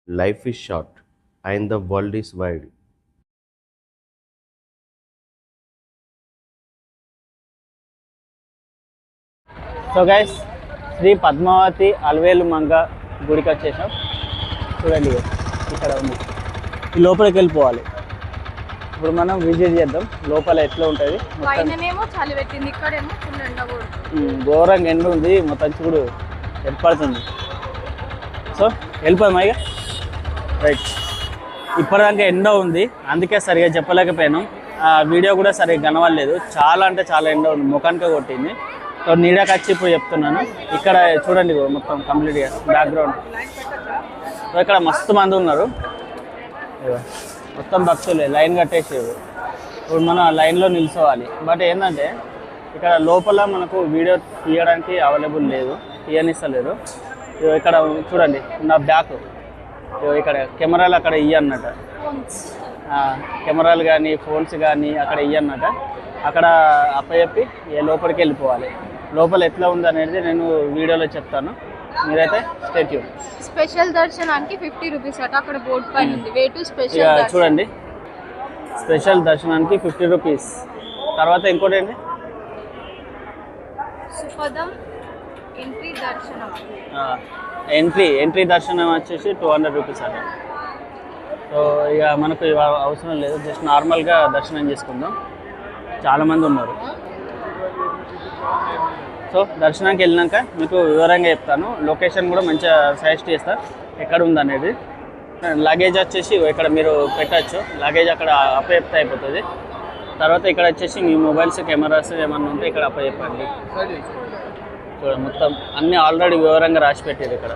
Life is short and the world is wide. So guys Shri Padmavati Alivelu Manga గుడికి వచ్చేసాం. చూడండి ఇక్కడ ఉంది, ఈ లోపలికి వెళ్ళిపోవాలి. ఇప్పుడు మనం విజిట్ చేద్దాం లోపల ఎట్లా ఉంటుంది. చలి పెట్టింది, ఇక్కడేమో ఫుల్ ఎండ ఘోరంగా ఎండ ఉంది, మొత్తం చూడు ఏర్పడుతుంది. సో వెళ్ళిపోయాం ఇక రైట్. ఇప్పటిదాకా ఎండ ఉంది, అందుకే సరిగా చెప్పలేకపోయాను. ఆ వీడియో కూడా సరిగా కనవలేదు, చాలా అంటే చాలా ఎండ ఉంది, ముఖానికే కొట్టింది. సో నీడకి వచ్చి ఇప్పుడు చెప్తున్నాను. ఇక్కడ చూడండి మొత్తం కంప్లీట్గా బ్యాక్గ్రౌండ్. సో ఇక్కడ మస్తు మంది ఉన్నారు, మొత్తం భక్తులే లైన్ కట్టేసి. ఇప్పుడు మనం లైన్లో నిల్చోవాలి. బట్ ఏంటంటే ఇక్కడ లోపల మనకు వీడియో తీయడానికి అవైలబుల్ లేదు, తీయనిస్తలేదు. ఇక్కడ చూడండి నా బ్యాక్, ఇక్కడ కెమెరాలు అక్కడ ఇయ్యన్నట, కెమెరాలు కానీ ఫోన్స్ కానీ అక్కడ ఇయ్యన్నట. అక్కడ అప్పచెప్పి లోపలికి వెళ్ళిపోవాలి. లోపల ఎట్లా ఉంది అనేది నేను వీడియోలో చెప్తాను, మీరైతే స్టే ట్యూన్. స్పెషల్ దర్శనానికి 50 రూపీస్ అట, అక్కడ బోర్డు పైన ఉంది. వే టు స్పెషల్ చూడండి, స్పెషల్ దర్శనానికి 50 రూపీస్. తర్వాత ఇంకోటి ఏంటి, సుపదం ఎంట్రీ దర్శనం. ఎంట్రీ దర్శనం వచ్చేసి 200 రూపీస్ అట. సో ఇక మనకు అవసరం లేదు, జస్ట్ నార్మల్గా దర్శనం చేసుకుందాం. చాలామంది ఉన్నారు. సో దర్శనానికి వెళ్ళినాక మీకు వివరంగా చెప్తాను, లొకేషన్ కూడా మంచిగా సజెస్ట్ చేస్తాను ఎక్కడ ఉందనేది. లగేజ్ వచ్చేసి ఇక్కడ మీరు పెట్టచ్చు, లగేజ్ అక్కడ అప్పచెప్తే అయిపోతుంది. తర్వాత ఇక్కడ వచ్చేసి మీ మొబైల్స్ కెమెరాస్ ఏమన్నా ఉంటే ఇక్కడ అప్పచెప్పండి. చూడండి మొత్తం అన్నీ ఆల్రెడీ వివరంగా రాసి పెట్టారు ఇక్కడ.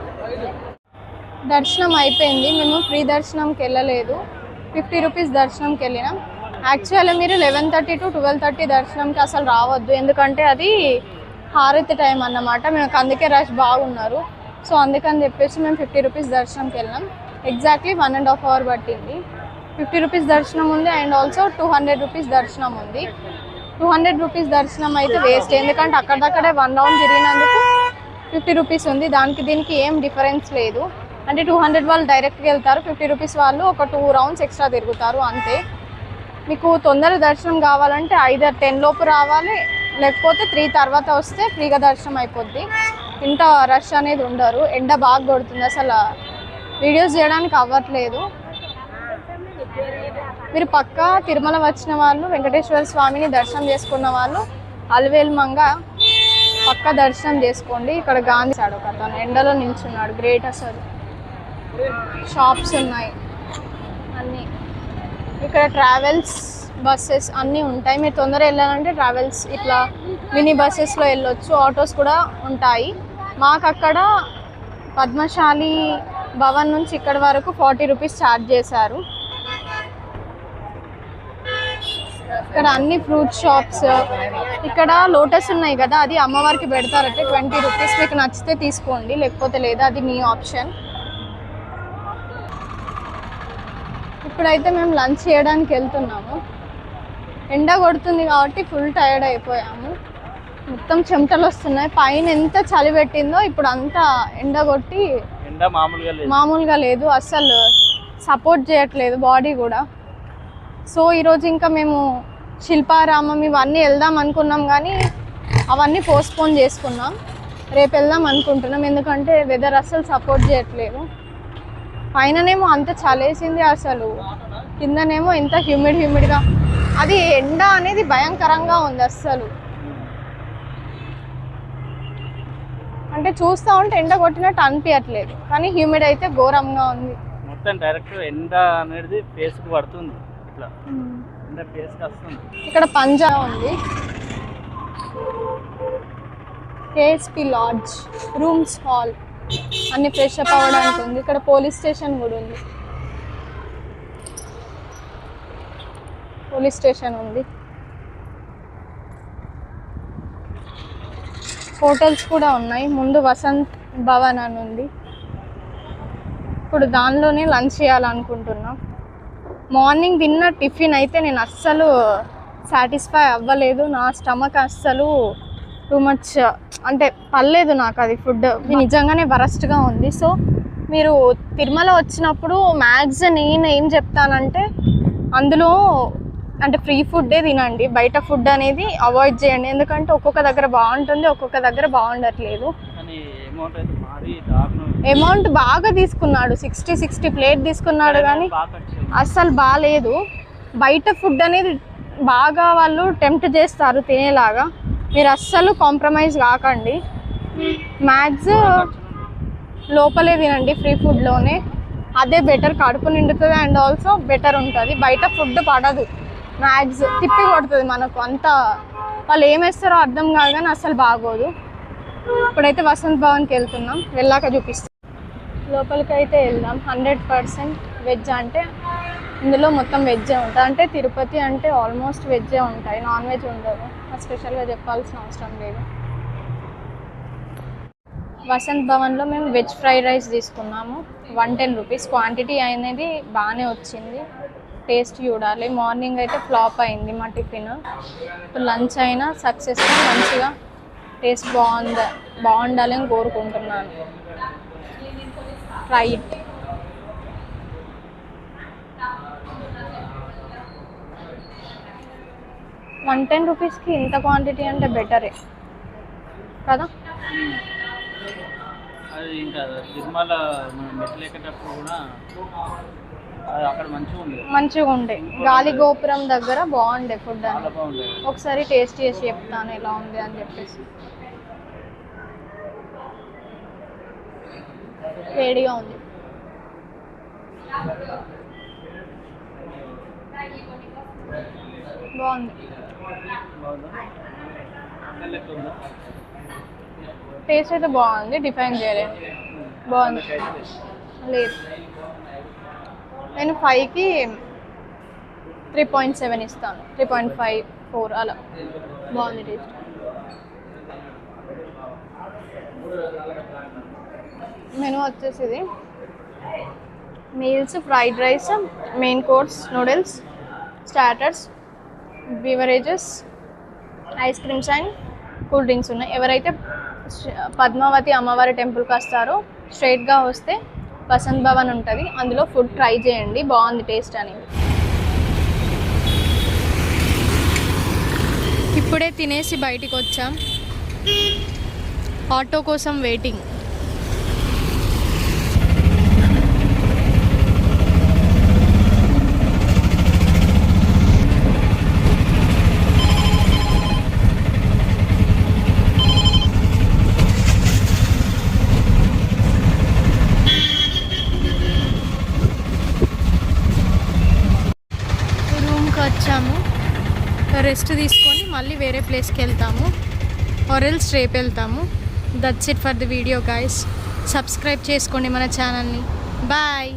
దర్శనం అయిపోయింది, మేము ఫ్రీ దర్శనంకి వెళ్ళలేదు, 50 రూపీస్ దర్శనంకి వెళ్ళినాం. యాక్చువల్గా మీరు 11:30 to 12:30 దర్శనంకి అసలు రావద్దు, ఎందుకంటే అది హారతి టైం అన్నమాట. మేము అందుకే రష్ బాగున్నారు. సో అందుకని చెప్పేసి మేము 50 రూపీస్ దర్శనంకి వెళ్ళినాం. ఎగ్జాక్ట్లీ 1.5 hour పట్టింది. 50 రూపీస్ దర్శనం ఉంది అండ్ ఆల్సో 200 రూపీస్ దర్శనం ఉంది. 200 రూపీస్ దర్శనం అయితే వేస్ట్, ఎందుకంటే అక్కడక్కడే 1 రౌండ్ తిరిగినందుకు 50 రూపీస్ ఉంది. దానికి దీనికి ఏం డిఫరెన్స్ లేదు. అంటే 200 వాళ్ళు డైరెక్ట్గా వెళ్తారు, 50 రూపీస్ వాళ్ళు ఒక 2 రౌండ్స్ ఎక్స్ట్రా తిరుగుతారు అంతే. మీకు తొందర దర్శనం కావాలంటే ఐదర్ 10 లోపు రావాలి, లేకపోతే 3 తర్వాత వస్తే ఫ్రీగా దర్శనం అయిపోద్ది. ఇంత రష్ అనేది ఉండరు. ఎండ బాగా కొడుతుంది, అసలు వీడియోస్ చేయడానికి అవ్వట్లేదు. మీరు పక్కా తిరుమల వచ్చిన వాళ్ళు, వెంకటేశ్వర స్వామిని దర్శనం చేసుకున్న వాళ్ళు అలవేలు మంగ పక్కా దర్శనం చేసుకోండి. ఇక్కడ గాంధీ సాడు ఒక అతను ఎండలో నిల్చున్నాడు, గ్రేట్ అసలు. షాప్స్ ఉన్నాయి అన్నీ. ఇక్కడ ట్రావెల్స్ బస్సెస్ అన్నీ ఉంటాయి. మీరు తొందరగా వెళ్ళాలంటే ట్రావెల్స్ ఇట్లా మినీ బస్సెస్లో వెళ్ళొచ్చు, ఆటోస్ కూడా ఉంటాయి. మాకు అక్కడ పద్మశాలి భవన్ నుంచి ఇక్కడ వరకు 40 రూపీస్ ఛార్జ్ చేశారు. ఇక్కడ అన్ని ఫ్రూట్ షాప్స్, ఇక్కడ లోటస్ ఉన్నాయి కదా, అది అమ్మవారికి పెడతారంటే 20 రూపీస్. మీకు నచ్చితే తీసుకోండి, లేకపోతే లేదా, అది మీ ఆప్షన్. ఇప్పుడైతే మేము లంచ్ చేయడానికి వెళ్తున్నాము. ఎండ కొడుతుంది కాబట్టి ఫుల్ టైర్డ్ అయిపోయాము, మొత్తం చెమటలు వస్తున్నాయి. పైన ఎంత చలి పెట్టిందో ఇప్పుడు అంతా ఎండ కొట్టి మామూలుగా లేదు, అస్సలు సపోర్ట్ చేయట్లేదు బాడీ కూడా. సో ఈరోజు ఇంకా మేము శిల్పారామం ఇవన్నీ వెళ్దాం అనుకున్నాం, కానీ అవన్నీ పోస్ట్పోన్ చేసుకున్నాం. రేపు వెళ్దాం అనుకుంటున్నాం, ఎందుకంటే వెదర్ అస్సలు సపోర్ట్ చేయట్లేదు. పైననేమో అంత చలేసింది, అసలు కిందనేమో ఇంత హ్యూమిడ్గా. అది ఎండ అనేది భయంకరంగా ఉంది అస్సలు. అంటే చూస్తూ ఉంటే ఎండ కొట్టినట్టు అనిపించట్లేదు, కానీ హ్యూమిడ్ అయితే ఘోరంగా ఉంది. మొత్తం డైరెక్ట్ ఎండ అనేది ఫేస్కి పడుతుంది, ఇట్లా ఎండ ఫేస్కి వస్తుంది. ఇక్కడ పంజా ఉంది, కేఎస్పి లాడ్జ్, రూమ్స్, హాల్ అన్ని ఫ్రెష్ అప్ అవ్వడానికి ఉంది. ఇక్కడ పోలీస్ స్టేషన్ కూడా ఉంది, పోలీస్ స్టేషన్ ఉంది. హోటల్స్ కూడా ఉన్నాయి. ముందు వసంత్ భవన్ అని ఉంది, ఇప్పుడు దానిలోనే లంచ్ చేయాలనుకుంటున్నాం. మార్నింగ్ తిన్న టిఫిన్ అయితే నేను అస్సలు సాటిస్ఫై అవ్వలేదు, నా స్టమక్ అస్సలు టూ మచ్ అంటే పర్లేదు నాకు అది ఫుడ్ నిజంగానే వరస్ట్గా ఉంది. సో మీరు తిరుమల వచ్చినప్పుడు మ్యాక్స్ నేను ఏం చెప్తానంటే అందులో అంటే ఫ్రీ ఫుడ్డే తినండి, బయట ఫుడ్ అనేది అవాయిడ్ చేయండి. ఎందుకంటే ఒక్కొక్క దగ్గర బాగుంటుంది, ఒక్కొక్క దగ్గర బాగుండట్లేదు. అమౌంట్ బాగా తీసుకున్నాడు, 60 ప్లేట్ తీసుకున్నాడు కానీ అస్సలు బాగాలేదు. బయట ఫుడ్ అనేది బాగా వాళ్ళు టెంప్ట్ చేస్తారు తినేలాగా, మీరు అస్సలు కాంప్రమైజ్ కాకండి. మ్యాక్స్ లోపలే తినండి ఫ్రీ ఫుడ్లోనే, అదే బెటర్, కడుపు నిండుతుంది అండ్ ఆల్సో బెటర్ ఉంటుంది. బయట ఫుడ్ పడదు, మ్యాక్స్ తిప్పి కొడుతుంది మనకు, అంతా వాళ్ళు ఏమేస్తారో అర్థం కాదు కానీ అస్సలు బాగోదు. ఇప్పుడైతే వసంత్ భవన్కి వెళ్తున్నాం, వెళ్ళాక చూపిస్తాం. లోపలికి అయితే వెళ్దాం. 100% వెజ్, అంటే ఇందులో మొత్తం వెజ్జే ఉంటుంది. అంటే తిరుపతి అంటే ఆల్మోస్ట్ వెజ్జే ఉంటాయి, నాన్ వెజ్ ఉండదు, స్పెషల్గా చెప్పాల్సిన అవసరం లేదు. వసంత్ భవన్లో మేము వెజ్ ఫ్రైడ్ రైస్ తీసుకున్నాము, 110 రూపీస్. క్వాంటిటీ అనేది బాగానే వచ్చింది, టేస్ట్ చూడాలి. మార్నింగ్ అయితే ఫ్లాప్ అయింది మా టిఫిన్, ఇప్పుడు లంచ్ అయినా సక్సెస్, మంచిగా టేస్ట్ బాగుండాలని కోరుకుంటున్నాను. Try it. ₹110కి ఇంత క్వాంటిటీ అంటే బెటరే కదా. అది ఇంకా తిరుమల మెట్లు ఎక్కేటప్పుడు కూడా అక్కడ మంచిగా ఉండే, గాలి గోపురం దగ్గర బాగుండే ఫుడ్ అని. ఒకసారి టేస్ట్ చేసి చెప్తాను ఎలా ఉంది అని చెప్పేసి. వేడిగా ఉంది, బాగుంది. టేస్ట్ అయితే బాగుంది, డిఫైన్ చేయలేదు, బాగుంది. లేదు, నేను 5కి 3.7 ఇస్తాను, 3.5, 4 అలా. బాగుంది టేస్ట్. మెనూ వచ్చేసి ఇది meals, fried rice, main course, noodles, starters, beverages, ice creams and cool drinks ఉన్నాయి. ఎవరైతే పద్మావతి అమ్మవారి టెంపుల్కి వస్తారో స్ట్రైట్గా వస్తే వసంత్ భవన్ ఉంటుంది, అందులో ఫుడ్ ట్రై చేయండి, బాగుంది టేస్ట్ అనేది. ఇప్పుడే తినేసి బయటికి వచ్చాం, ఆటో కోసం వెయిటింగ్. వచ్చాము, రెస్ట్ తీసుకొని మళ్ళీ వేరే ప్లేస్కి వెళ్తాము, ఆరెల్స్ రేపు వెళ్తాము. That's it for the video guys. Subscribe చేసుకోండి మన ఛానల్ని. బాయ్.